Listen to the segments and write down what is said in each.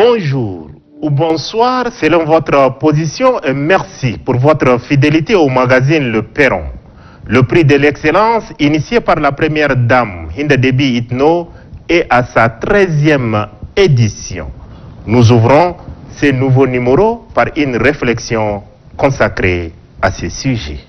Bonjour ou bonsoir selon votre position et merci pour votre fidélité au magazine Le Perron. Le prix de l'excellence initié par la première dame Hinda Déby Itno est à sa 13e édition. Nous ouvrons ce nouveau numéro par une réflexion consacrée à ce sujet.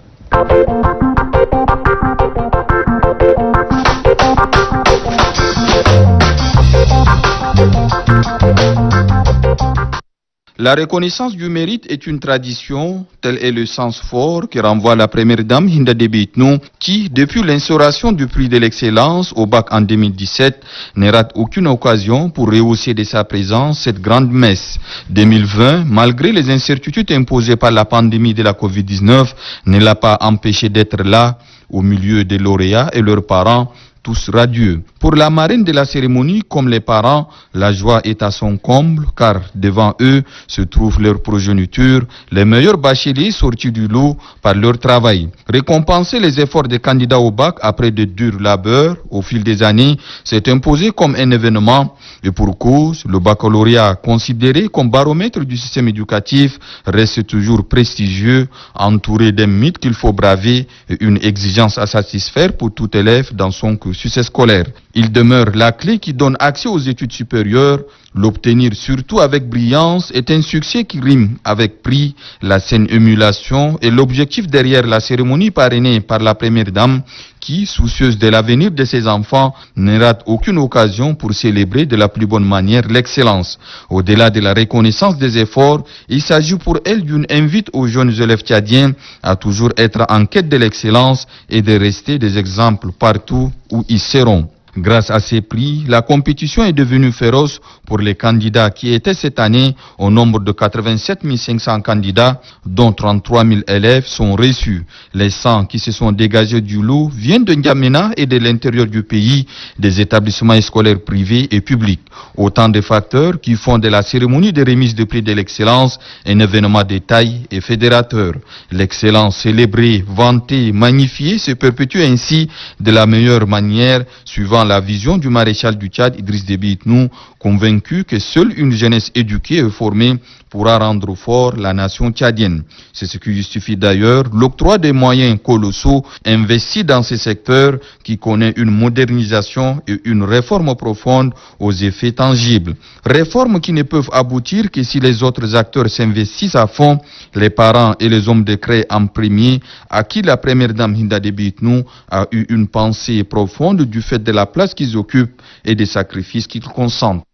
La reconnaissance du mérite est une tradition, tel est le sens fort que renvoie la première dame Hinda Déby Itno, qui, depuis l'instauration du prix de l'excellence au bac en 2017, ne rate aucune occasion pour rehausser de sa présence cette grande messe. 2020, malgré les incertitudes imposées par la pandémie de la Covid-19, ne l'a pas empêché d'être là, au milieu des lauréats et leurs parents, tous radieux. Pour la marraine de la cérémonie, comme les parents, la joie est à son comble, car devant eux se trouvent leur progéniture, les meilleurs bacheliers sortis du lot par leur travail. Récompenser les efforts des candidats au bac après de durs labeurs au fil des années s'est imposé comme un événement, et pour cause, le baccalauréat, considéré comme baromètre du système éducatif, reste toujours prestigieux, entouré d'un mythe qu'il faut braver et une exigence à satisfaire pour tout élève dans son cursus scolaire. Il demeure la clé qui donne accès aux études supérieures. L'obtenir surtout avec brillance est un succès qui rime avec prix, la saine émulation et l'objectif derrière la cérémonie parrainée par la première dame qui, soucieuse de l'avenir de ses enfants, ne rate aucune occasion pour célébrer de la plus bonne manière l'excellence. Au-delà de la reconnaissance des efforts, il s'agit pour elle d'une invite aux jeunes élèves tchadiens à toujours être en quête de l'excellence et de rester des exemples partout où ils seront. Grâce à ces prix, la compétition est devenue féroce pour les candidats qui étaient cette année au nombre de 87 500 candidats, dont 33 000 élèves sont reçus. Les 100 qui se sont dégagés du lot viennent de N'Djamena et de l'intérieur du pays, des établissements scolaires privés et publics. Autant de facteurs qui font de la cérémonie de remise de prix de l'excellence un événement de taille et fédérateur. L'excellence célébrée, vantée, magnifiée se perpétue ainsi de la meilleure manière, suivant la vision du maréchal du Tchad Idriss Déby Itno, convaincu que seule une jeunesse éduquée et formée pourra rendre fort la nation tchadienne. C'est ce qui justifie d'ailleurs l'octroi des moyens colossaux investis dans ce secteur qui connaît une modernisation et une réforme profonde aux effets tangibles. Réformes qui ne peuvent aboutir que si les autres acteurs s'investissent à fond, les parents et les hommes de créer en premier, à qui la première dame Hinda Déby Itno a eu une pensée profonde du fait de la place qu'ils occupent et des sacrifices qu'ils consentent.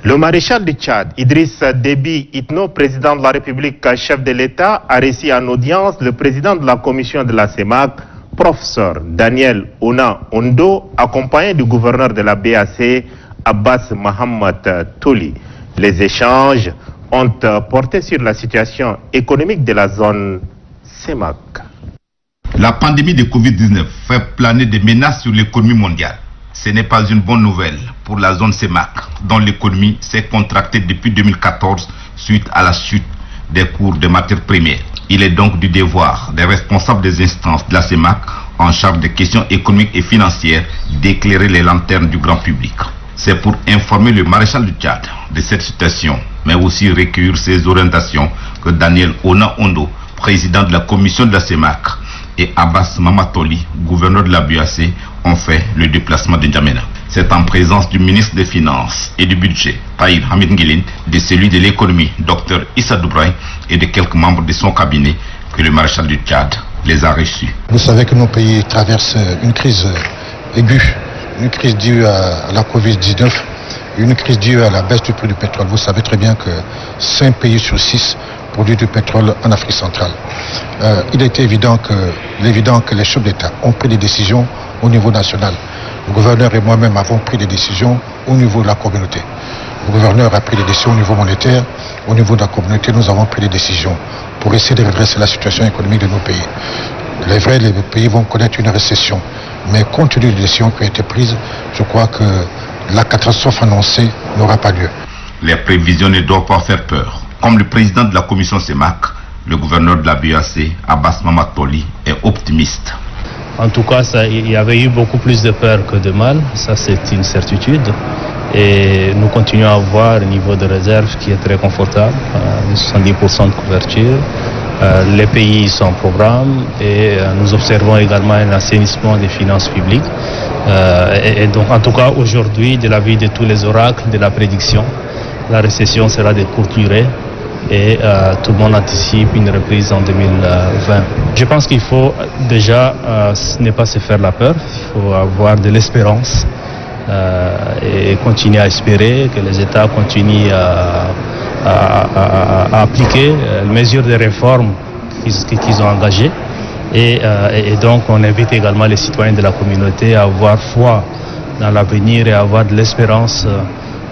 Le maréchal du Tchad, Idriss Déby Itno, président de la République, chef de l'État, a reçu en audience le président de la commission de la CEMAC, professeur Daniel Ona Ondo, accompagné du gouverneur de la BAC, Abbas Mohamed Toli. Les échanges ont porté sur la situation économique de la zone CEMAC. La pandémie de Covid-19 fait planer des menaces sur l'économie mondiale. Ce n'est pas une bonne nouvelle pour la zone CEMAC, dont l'économie s'est contractée depuis 2014 suite à la chute des cours de matières premières. Il est donc du devoir des responsables des instances de la CEMAC en charge des questions économiques et financières d'éclairer les lanternes du grand public. C'est pour informer le maréchal du Tchad de cette situation, mais aussi recueillir ses orientations que Daniel Ona Ondo, président de la commission de la CEMAC, et Abbas Mohamed Toli, gouverneur de la BAC, ont fait le déplacement de N'Djamena. C'est en présence du ministre des Finances et du Budget, Tahir Hamid Ngilin, de celui de l'économie, Dr Issa Doubraï, et de quelques membres de son cabinet que le maréchal du Tchad les a reçus. Vous savez que nos pays traversent une crise aiguë, une crise due à la Covid-19, une crise due à la baisse du prix du pétrole. Vous savez très bien que 5 pays sur 6 produisent du pétrole en Afrique centrale. Il est évident que les chefs d'État ont pris des décisions au niveau national. Le gouverneur et moi-même avons pris des décisions au niveau de la communauté. Le gouverneur a pris des décisions au niveau monétaire. Au niveau de la communauté, nous avons pris des décisions pour essayer de redresser la situation économique de nos pays. Les pays vont connaître une récession. Mais compte tenu des décisions qui ont été prises, je crois que la catastrophe annoncée n'aura pas lieu. Les prévisions ne doivent pas faire peur. Comme le président de la commission CEMAC, le gouverneur de la BAC, Abbas Mohamed Toli, est optimiste. En tout cas, il y avait eu beaucoup plus de peur que de mal, ça c'est une certitude. Et nous continuons à avoir un niveau de réserve qui est très confortable, 70% de couverture. Les pays sont en programme et nous observons également un assainissement des finances publiques. Et donc, en tout cas, aujourd'hui, de l'avis de tous les oracles de la prédiction, la récession sera de courte durée et tout le monde anticipe une reprise en 2020. Je pense qu'il faut déjà ne pas se faire la peur, il faut avoir de l'espérance et continuer à espérer que les États continuent à appliquer les mesures de réforme qu'ils ont engagées. Et donc on invite également les citoyens de la communauté à avoir foi dans l'avenir et à avoir de l'espérance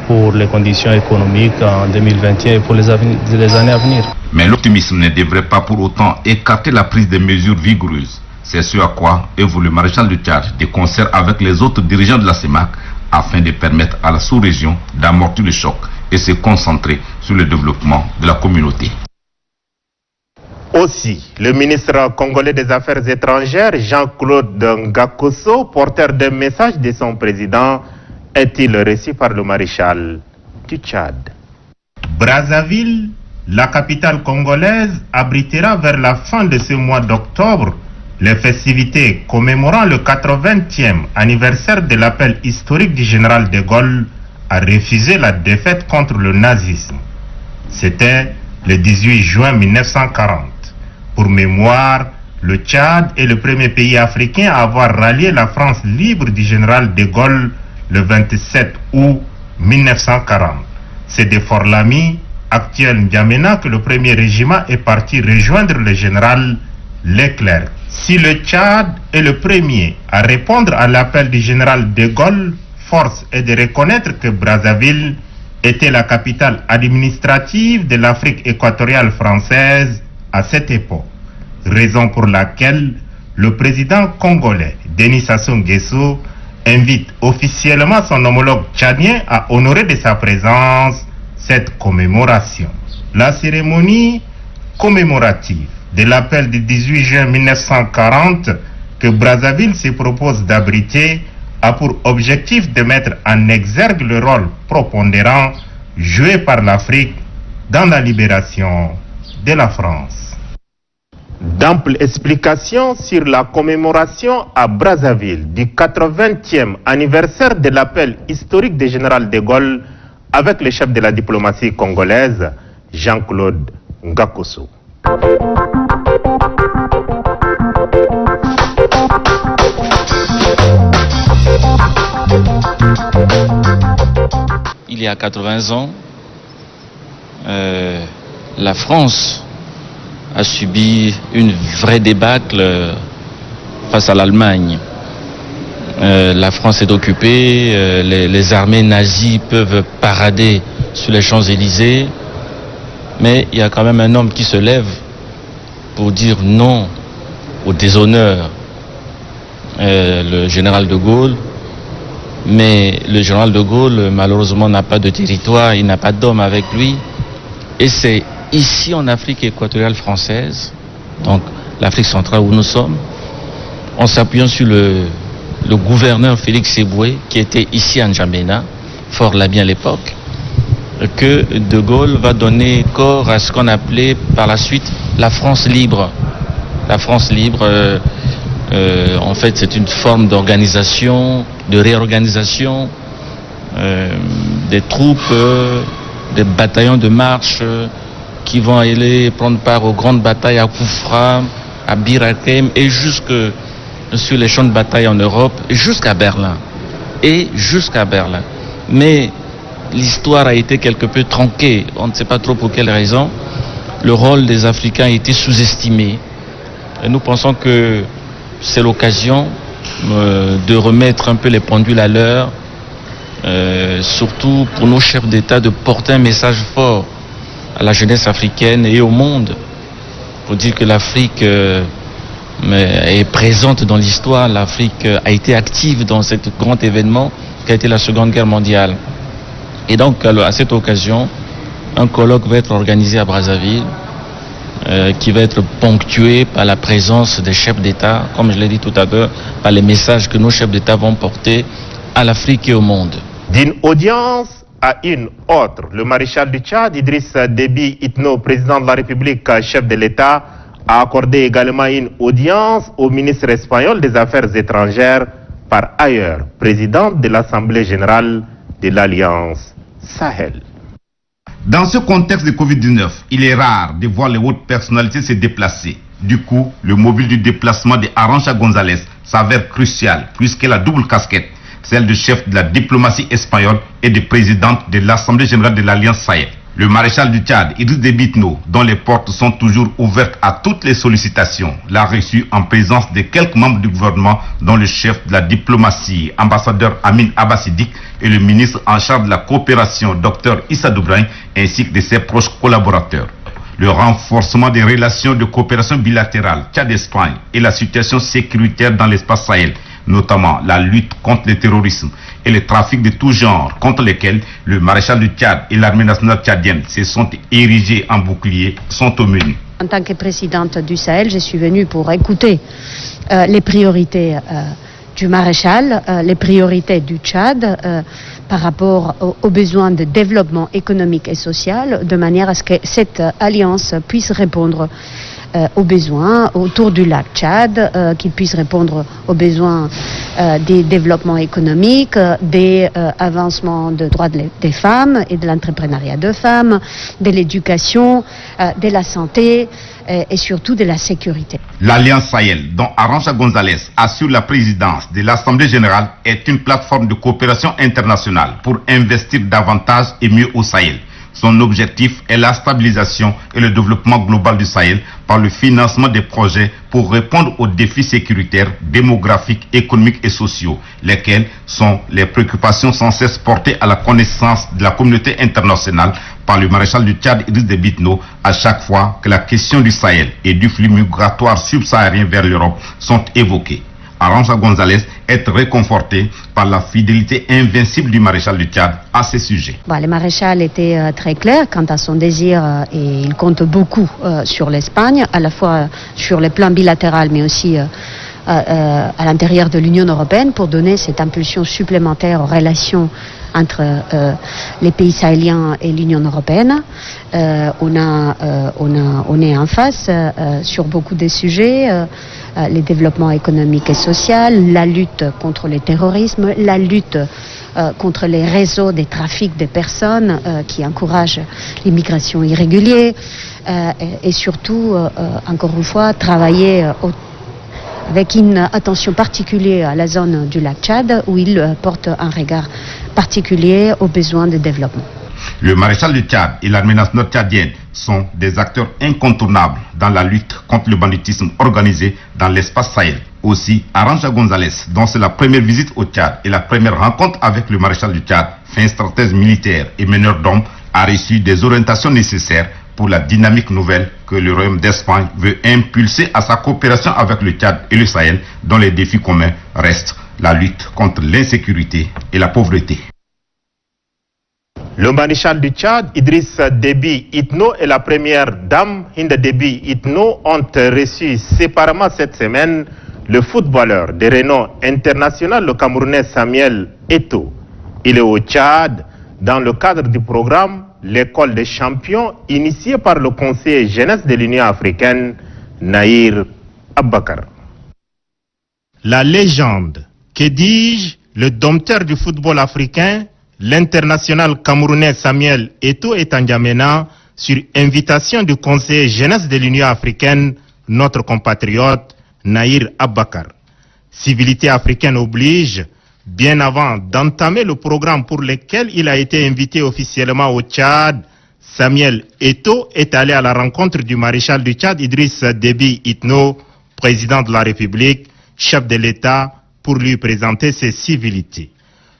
pour les conditions économiques en 2021 et pour les années à venir. Mais l'optimisme ne devrait pas pour autant écarter la prise de mesures vigoureuses. C'est ce à quoi œuvre le maréchal de Tchad de concert avec les autres dirigeants de la CEMAC afin de permettre à la sous-région d'amortir le choc et se concentrer sur le développement de la communauté. Aussi, le ministre congolais des Affaires étrangères, Jean-Claude Ngakoso, porteur d'un message de son président, est-il reçu par le maréchal du Tchad. Brazzaville, la capitale congolaise, abritera vers la fin de ce mois d'octobre les festivités commémorant le 80e anniversaire de l'appel historique du général de Gaulle à refuser la défaite contre le nazisme. C'était le 18 juin 1940. Pour mémoire, le Tchad est le premier pays africain à avoir rallié la France libre du général de Gaulle le 27 août 1940. C'est de Fort-Lamy, actuel N'Djamena, que le premier régiment est parti rejoindre le général Leclerc. Si le Tchad est le premier à répondre à l'appel du général de Gaulle, force est de reconnaître que Brazzaville était la capitale administrative de l'Afrique équatoriale française à cette époque. Raison pour laquelle le président congolais Denis Sassou Nguesso invite officiellement son homologue tchadien à honorer de sa présence cette commémoration. La cérémonie commémorative de l'appel du 18 juin 1940 que Brazzaville se propose d'abriter a pour objectif de mettre en exergue le rôle prépondérant joué par l'Afrique dans la libération de la France. D'amples explications sur la commémoration à Brazzaville du 80e anniversaire de l'appel historique du général de Gaulle avec le chef de la diplomatie congolaise, Jean-Claude Ngakoso. Il y a 80 ans, la France a subi une vraie débâcle face à l'Allemagne. La France est occupée, les armées nazies peuvent parader sur les Champs-Élysées, mais il y a quand même un homme qui se lève pour dire non au déshonneur, le général de Gaulle. Mais le général de Gaulle, malheureusement, n'a pas de territoire, il n'a pas d'homme avec lui. Et c'est ici en Afrique équatoriale française, donc l'Afrique centrale où nous sommes, en s'appuyant sur le gouverneur Félix Eboué, qui était ici à N'Djamena, Fort-Lamy à l'époque, que de Gaulle va donner corps à ce qu'on appelait par la suite la France libre. La France libre, en fait, c'est une forme d'organisation, de réorganisation des troupes, des bataillons de marche qui vont aller prendre part aux grandes batailles à Koufra, à Bir Hakeim et jusque sur les champs de bataille en Europe, jusqu'à Berlin. Mais l'histoire a été quelque peu tronquée, on ne sait pas trop pour quelle raison. Le rôle des Africains a été sous-estimé. Et nous pensons que c'est l'occasion de remettre un peu les pendules à l'heure, surtout pour nos chefs d'État, de porter un message fort à la jeunesse africaine et au monde, pour dire que l'Afrique est présente dans l'histoire, l'Afrique a été active dans cet grand événement qui a été la Seconde Guerre mondiale. Et donc, à cette occasion, un colloque va être organisé à Brazzaville, qui va être ponctué par la présence des chefs d'État, comme je l'ai dit tout à l'heure, par les messages que nos chefs d'État vont porter à l'Afrique et au monde. D'une audience à une autre, le maréchal du Tchad, Idriss Déby Itno, président de la République, chef de l'État, a accordé également une audience au ministre espagnol des Affaires étrangères, par ailleurs président de l'Assemblée générale de l'Alliance Sahel. Dans ce contexte de Covid-19, il est rare de voir les hautes personnalités se déplacer. Du coup, le mobile du déplacement de Arantxa González s'avère crucial puisqu'elle a double casquette, celle de chef de la diplomatie espagnole et de présidente de l'Assemblée générale de l'Alliance Sahel. Le maréchal du Tchad, Idriss Déby Itno, dont les portes sont toujours ouvertes à toutes les sollicitations, l'a reçu en présence de quelques membres du gouvernement, dont le chef de la diplomatie, ambassadeur Amin Abbasidik, et le ministre en charge de la coopération, Dr Issa Doubragne, ainsi que de ses proches collaborateurs. Le renforcement des relations de coopération bilatérale Tchad-Espagne et la situation sécuritaire dans l'espace Sahel, notamment la lutte contre le terrorisme et le trafic de tout genre, contre lesquels le maréchal du Tchad et l'armée nationale tchadienne se sont érigés en bouclier, sont au menu. En tant que présidente du Sahel, je suis venue pour écouter les priorités du maréchal, les priorités du Tchad par rapport aux besoins de développement économique et social, de manière à ce que cette alliance puisse répondre aux besoins autour du lac Tchad, qu'il puisse répondre aux besoins des développements économiques, des avancements de droits des femmes et de l'entrepreneuriat de femmes, de l'éducation, de la santé et surtout de la sécurité. L'Alliance Sahel, dont Arantxa González assure la présidence de l'Assemblée générale, est une plateforme de coopération internationale pour investir davantage et mieux au Sahel. Son objectif est la stabilisation et le développement global du Sahel par le financement des projets pour répondre aux défis sécuritaires, démographiques, économiques et sociaux, lesquels sont les préoccupations sans cesse portées à la connaissance de la communauté internationale par le maréchal du Tchad Idriss Déby Itno à chaque fois que la question du Sahel et du flux migratoire subsaharien vers l'Europe sont évoquées. Arantxa González est réconforté par la fidélité invincible du maréchal du Tchad à ce sujet. Le maréchal était très clair quant à son désir et il compte beaucoup sur l'Espagne, à la fois sur le plan bilatéral mais aussi à l'intérieur de l'Union européenne pour donner cette impulsion supplémentaire aux relations entre les pays sahéliens et l'Union européenne. On est en face sur beaucoup de sujets. Le développement économique et social, la lutte contre le terrorisme, la lutte contre les réseaux de trafic de personnes qui encouragent l'immigration irrégulière et surtout, encore une fois, travailler avec une attention particulière à la zone du lac Tchad où il porte un regard particulier aux besoins de développement. Le maréchal du Tchad et l'armée nationale tchadienne sont des acteurs incontournables dans la lutte contre le banditisme organisé dans l'espace Sahel. Aussi, Arantxa González, dont c'est la première visite au Tchad et la première rencontre avec le maréchal du Tchad, fin stratège militaire et meneur d'hommes, a reçu des orientations nécessaires pour la dynamique nouvelle que le Royaume d'Espagne veut impulser à sa coopération avec le Tchad et le Sahel, dont les défis communs restent la lutte contre l'insécurité et la pauvreté. Le maréchal du Tchad, Idriss Déby Itno, et la première dame, Hinda Déby Itno, ont reçu séparément cette semaine le footballeur de renom international, le Camerounais Samuel Eto'o. Il est au Tchad dans le cadre du programme L'école des champions, initié par le conseiller jeunesse de l'Union africaine, Nahir Abbakar. La légende, que dis-je, le dompteur du football africain, l'international camerounais Samuel Eto'o est en N'Djamena sur invitation du conseiller jeunesse de l'Union africaine, notre compatriote Nahir Abbakar. Civilité africaine oblige, bien avant d'entamer le programme pour lequel il a été invité officiellement au Tchad, Samuel Eto'o est allé à la rencontre du maréchal du Tchad Idriss Déby Itno, président de la République, chef de l'État, pour lui présenter ses civilités.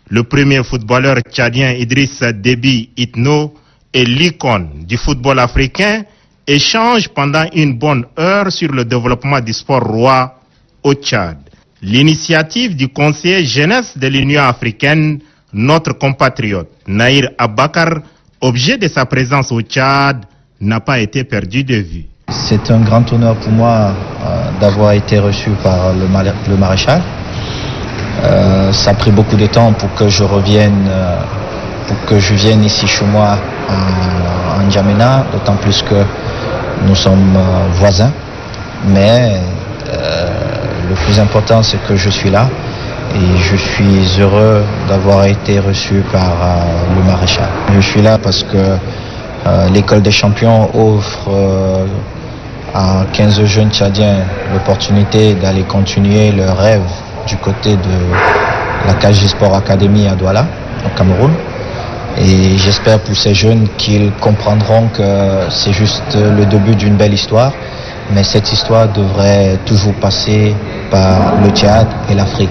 Le premier footballeur tchadien Idriss Déby Itno est l'icône du football africain, échange pendant une bonne heure sur le développement du sport roi au Tchad. L'initiative du conseiller jeunesse de l'Union africaine, notre compatriote Nahir Abbakar, objet de sa présence au Tchad, n'a pas été perdu de vue. C'est un grand honneur pour moi d'avoir été reçu par le maréchal. Ça a pris beaucoup de temps pour que je revienne, vienne ici chez moi en N'Djamena, d'autant plus que nous sommes voisins. Mais le plus important, c'est que je suis là et je suis heureux d'avoir été reçu par le maréchal. Je suis là parce que l'école des champions offre à 15 jeunes Tchadiens l'opportunité d'aller continuer leur rêve du côté de la KG Sport Academy à Douala, au Cameroun. Et j'espère pour ces jeunes qu'ils comprendront que c'est juste le début d'une belle histoire, mais cette histoire devrait toujours passer par le Tchad et l'Afrique.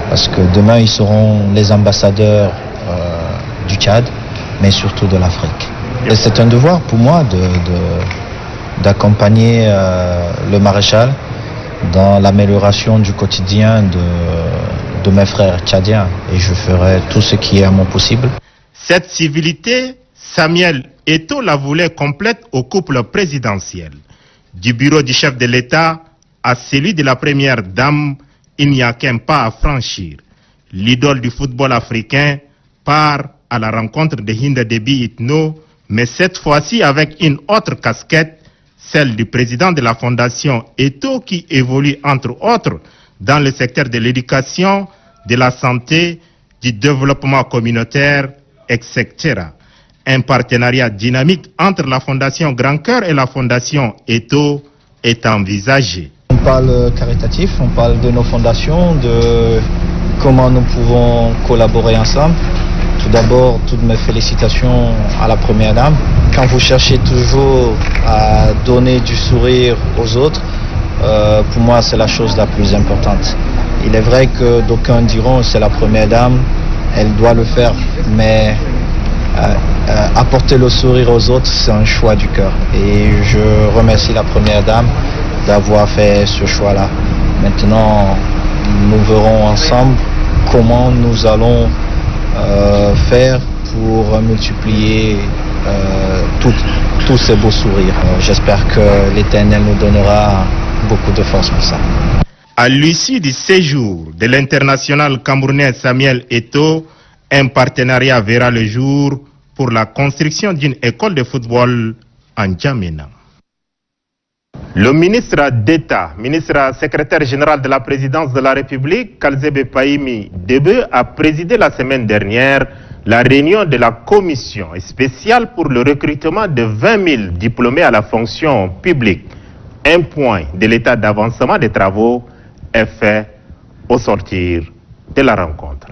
Parce que demain, ils seront les ambassadeurs du Tchad, mais surtout de l'Afrique. Et c'est un devoir pour moi d'accompagner le maréchal dans l'amélioration du quotidien de mes frères tchadiens. Et je ferai tout ce qui est à mon possible. Cette civilité, Samuel Eto'o la voulait complète au couple présidentiel. Du bureau du chef de l'État à celui de la première dame, il n'y a qu'un pas à franchir. L'idole du football africain part à la rencontre de Hinda Déby Itno, mais cette fois-ci avec une autre casquette, celle du président de la fondation Eto'o qui évolue entre autres dans le secteur de l'éducation, de la santé, du développement communautaire, etc. Un partenariat dynamique entre la fondation Grand Cœur et la fondation Eto'o est envisagé. On parle caritatif, on parle de nos fondations, de comment nous pouvons collaborer ensemble. Tout d'abord, toutes mes félicitations à la première dame. Quand vous cherchez toujours à donner du sourire aux autres, pour moi c'est la chose la plus importante. Il est vrai que d'aucuns diront c'est la première dame, elle doit le faire, mais apporter le sourire aux autres, c'est un choix du cœur. Et je remercie la première dame d'avoir fait ce choix-là. Maintenant, nous verrons ensemble comment nous allons faire pour multiplier tous ces beaux sourires. J'espère que l'Éternel nous donnera beaucoup de force pour ça. À l'issue du séjour de l'international camerounais Samuel Eto'o, un partenariat verra le jour pour la construction d'une école de football en N'Djamena. Le ministre d'État, ministre secrétaire général de la présidence de la République, Kalzebe Pahimi Debe, a présidé la semaine dernière la réunion de la commission spéciale pour le recrutement de 20 000 diplômés à la fonction publique. Un point de l'état d'avancement des travaux est fait au sortir de la rencontre.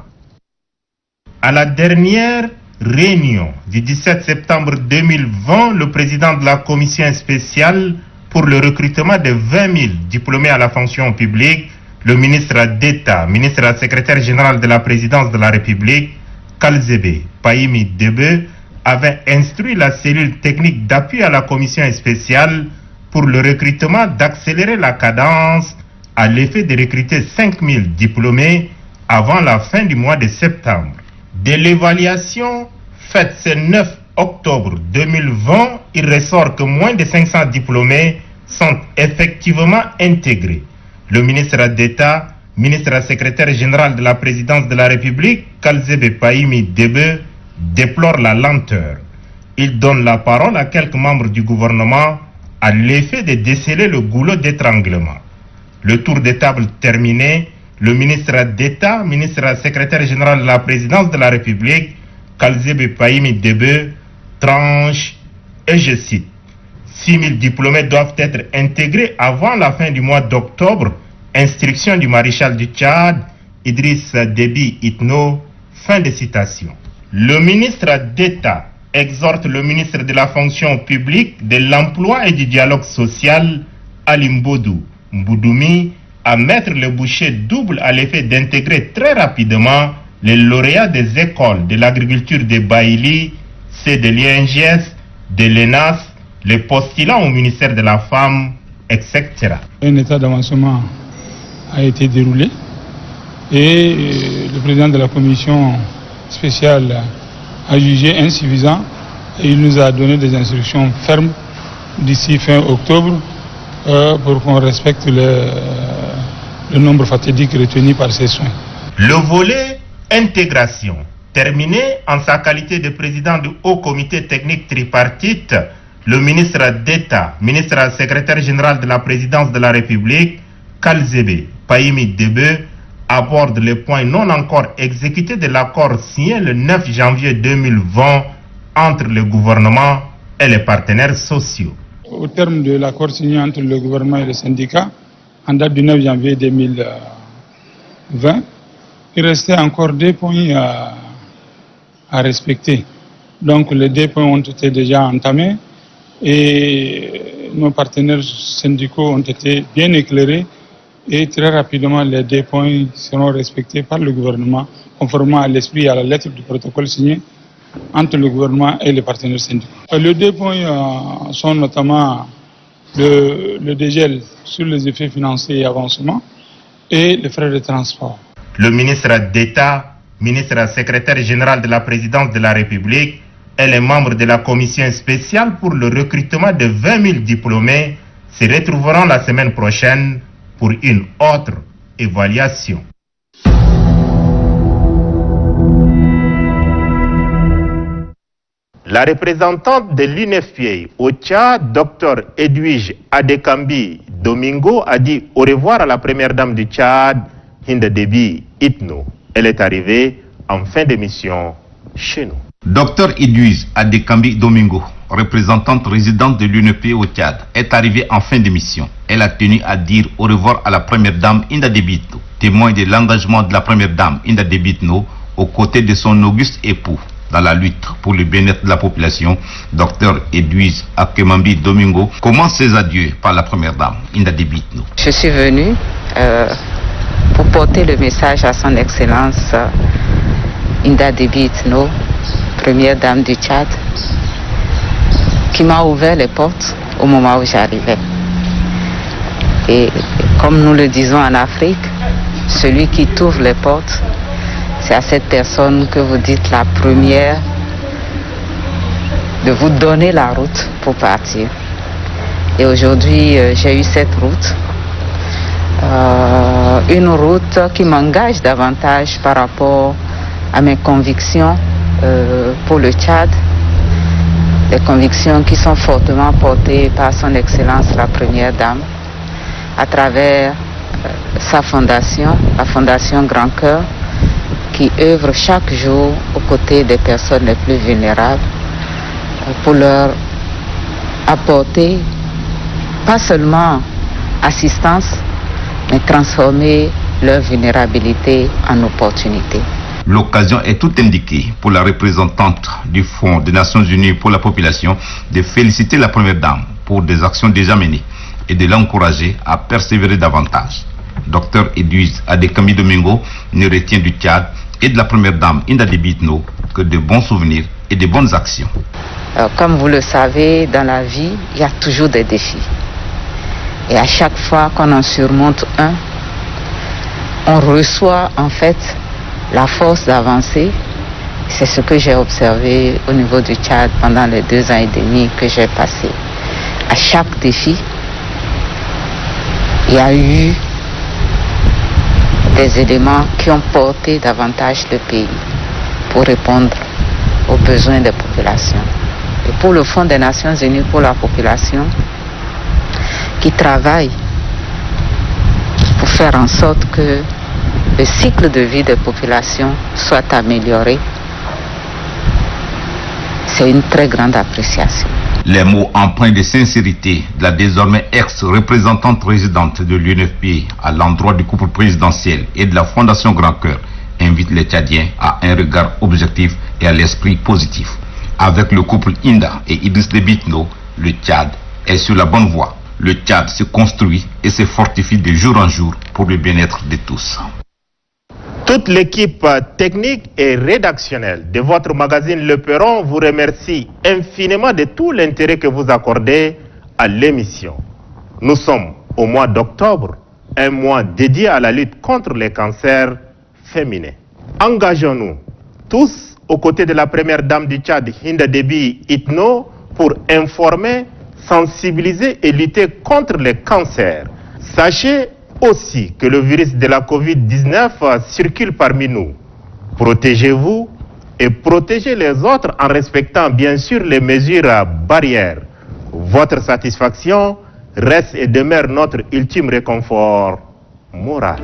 À la dernière réunion du 17 septembre 2020, le président de la commission spéciale pour le recrutement de 20 000 diplômés à la fonction publique, le ministre d'État, ministre secrétaire général de la présidence de la République, Kalzebe Pahimi Debe, avait instruit la cellule technique d'appui à la commission spéciale pour le recrutement d'accélérer la cadence à l'effet de recruter 5 000 diplômés avant la fin du mois de septembre. De l'évaluation faite ce 9 octobre 2020, il ressort que moins de 500 diplômés sont effectivement intégrés. Le ministre d'État, ministre secrétaire général de la présidence de la République, Kalzebe Pahimi Debe, déplore la lenteur. Il donne la parole à quelques membres du gouvernement à l'effet de déceler le goulot d'étranglement. Le tour de table terminé, le ministre d'État, ministre secrétaire général de la présidence de la République, Kalzebe Pahimi Debe, tranche, et je cite, 6 000 diplômés doivent être intégrés avant la fin du mois d'octobre, instruction du maréchal du Tchad, Idriss Déby Itno, fin de citation. Le ministre d'État exhorte le ministre de la fonction publique, de l'emploi et du dialogue social, Ali Mboudoumi, à mettre le bouchée double à l'effet d'intégrer très rapidement les lauréats des écoles de l'agriculture de Baïli, ceux de l'INGS, de l'ENAS, les postulants au ministère de la Femme, etc. Un état d'avancement a été déroulé et le président de la commission spéciale a jugé insuffisant et il nous a donné des instructions fermes d'ici fin octobre pour qu'on respecte le nombre fatidique retenu par ces soins. Le volet intégration, terminé en sa qualité de président du Haut Comité technique tripartite, le ministre d'État, ministre secrétaire général de la présidence de la République, Kalzebe Payimi Debe, aborde les points non encore exécutés de l'accord signé le 9 janvier 2020 entre le gouvernement et les partenaires sociaux. Au terme de l'accord signé entre le gouvernement et les syndicats, en date du 9 janvier 2020, il restait encore 2 points à respecter. Donc les 2 points ont été déjà entamés et nos partenaires syndicaux ont été bien éclairés et très rapidement les 2 points seront respectés par le gouvernement conformément à l'esprit et à la lettre du protocole signé entre le gouvernement et les partenaires syndicaux. Les 2 points sont notamment le dégel sur les effets financiers et avancements et les frais de transport. Le ministre d'État, ministre secrétaire général de la présidence de la République et les membres de la commission spéciale pour le recrutement de 20 000 diplômés se retrouveront la semaine prochaine pour une autre évaluation. La représentante de l'UNFPA au Tchad, Dr Edwige Adekambi Domingo, a dit au revoir à la première dame du Tchad, Hinda Déby Itno. Elle est arrivée en fin d'émission chez nous. Dr Edwige Adekambi Domingo, représentante résidente de l'UNFPA au Tchad, est arrivée en fin d'émission. Elle a tenu à dire au revoir à la première dame Hinda Déby Itno, témoin de l'engagement de la première dame Hinda Déby Itno aux côtés de son auguste époux dans la lutte pour le bien-être de la population. Dr Edwige Adekambi Domingo commence ses adieux par la première dame Hinda Déby Itno. Je suis venue pour porter le message à son excellence Hinda Déby Itno, première dame du Tchad, qui m'a ouvert les portes au moment où j'arrivais. Et comme nous le disons en Afrique, celui qui t'ouvre les portes, c'est à cette personne que vous dites la première de vous donner la route pour partir. Et aujourd'hui, j'ai eu cette route. Une route qui m'engage davantage par rapport à mes convictions pour le Tchad. Des convictions qui sont fortement portées par son Excellence la Première Dame à travers sa fondation, la Fondation Grand Cœur, qui œuvre chaque jour aux côtés des personnes les plus vulnérables pour leur apporter pas seulement assistance, mais transformer leur vulnérabilité en opportunité. L'occasion est tout indiquée pour la représentante du Fonds des Nations Unies pour la population de féliciter la Première Dame pour des actions déjà menées et de l'encourager à persévérer davantage. Dr Edwige Adekambi Domingo ne retient du Tchad et de la Première Dame Hinda Déby Itno que de bons souvenirs et de bonnes actions. Comme vous le savez, dans la vie, il y a toujours des défis. Et à chaque fois qu'on en surmonte un, on reçoit en fait la force d'avancer. C'est ce que j'ai observé au niveau du Tchad pendant les 2 ans et demi que j'ai passé. À chaque défi, il y a eu des éléments qui ont porté davantage le pays pour répondre aux besoins des populations. Et pour le Fonds des Nations Unies pour la population, qui travaille pour faire en sorte que le cycle de vie des populations soit amélioré, c'est une très grande appréciation. Les mots empreints de sincérité de la désormais ex-représentante résidente de l'UNFPA à l'endroit du couple présidentiel et de la Fondation Grand Cœur invitent les Tchadiens à un regard objectif et à l'esprit positif. Avec le couple Hinda et Idriss Déby Itno, le Tchad est sur la bonne voie. Le Tchad se construit et se fortifie de jour en jour pour le bien-être de tous. Toute l'équipe technique et rédactionnelle de votre magazine Le Perron vous remercie infiniment de tout l'intérêt que vous accordez à l'émission. Nous sommes au mois d'octobre, un mois dédié à la lutte contre les cancers féminins. Engageons-nous tous aux côtés de la première dame du Tchad, Hinda Déby Itno, pour informer, sensibiliser et lutter contre les cancers. Sachez aussi que le virus de la Covid-19 circule parmi nous. Protégez-vous et protégez les autres en respectant bien sûr les mesures barrières. Votre satisfaction reste et demeure notre ultime réconfort moral.